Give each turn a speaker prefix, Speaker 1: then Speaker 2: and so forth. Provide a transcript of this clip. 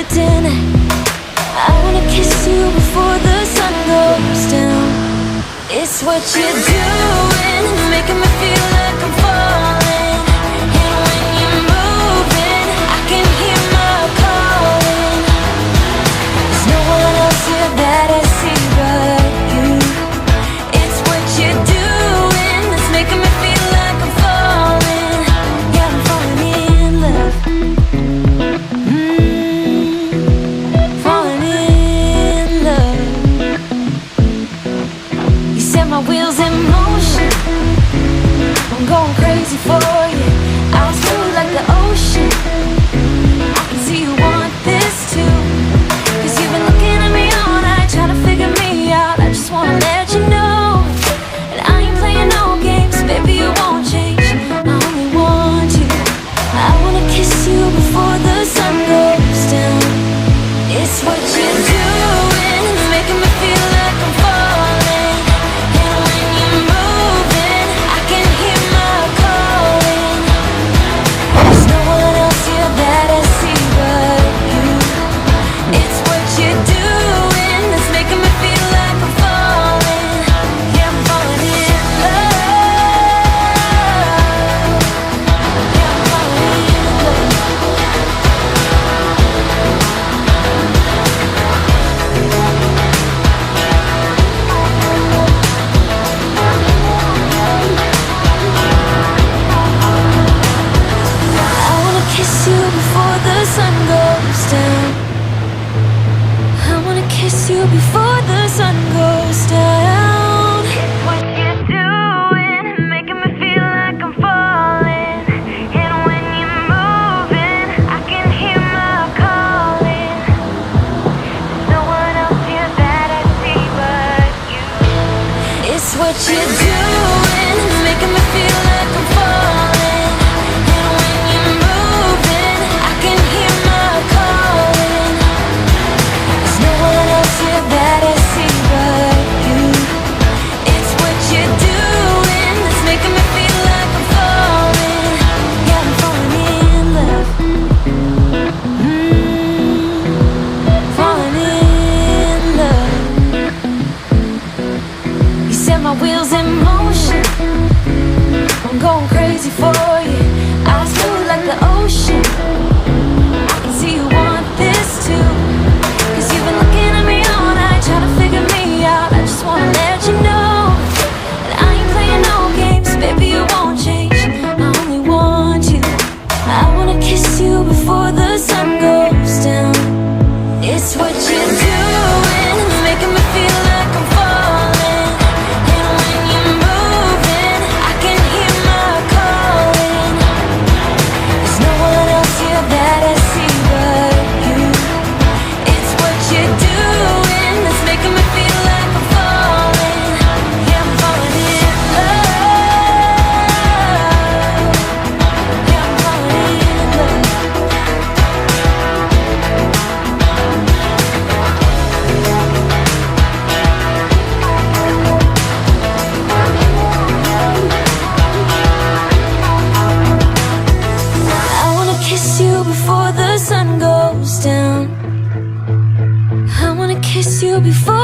Speaker 1: dinner. I wanna kiss you before the sun goes down. It's what you're doing, making me feel like I'm falling. And when you're moving, I can hear my calling. There's no one else here that I see but you. It's what you're doing that's making me feel like I'm falling. Yeah, I'm falling in love. Falling in love. You set my wheels in motion. I'm going crazy for you. Eyes blue like the ocean. I can see you want this too. 'Cause you've been looking at me all night, trying to figure me out. I just wanna let you know that I ain't playing no games. Baby, you won't change. I only want you. I wanna kiss you before the sun goes down. It's what you're doing, it's making me feel like I'm falling. And when you're moving, I can hear my calling. There's no one else here that I see but you. It's what you're doing that's making me feel like I'm falling. Yeah, I'm falling in love. Yeah, I'm falling in love. I wanna kiss you before the sun goes down. I wanna kiss you before the sun goes down. What you're doing, making me feel like I'm falling. And when you're moving, I can hear my calling. There's no one else here that I see but you. It's what you're doing, making me feel like I'm falling. And when you're moving, I can hear my calling. There's no one else here that I see but you. It's what you're doing that's making me feel like I'm falling. Yeah, I'm falling in love. Falling in love. You set my wheels in motion. I'm going crazy for you. Eyes blue like the ocean. I can see you want this too. 'Cause you've been looking at me all night, trying to figure me out. I just wanna let you know that I ain't playing no games. Baby, you won't change. I only want you. I wanna kiss you before the sun goes down. It's what you're doing, it's making me feel like I'm falling. And when you're moving, I can hear my calling. There's no one else here that I see but you. It's what you're doing that's making me feel like I'm falling. Yeah, I'm falling in love. Yeah, I'm falling in love. I wanna kiss you before the sun goes down. I wanna kiss you before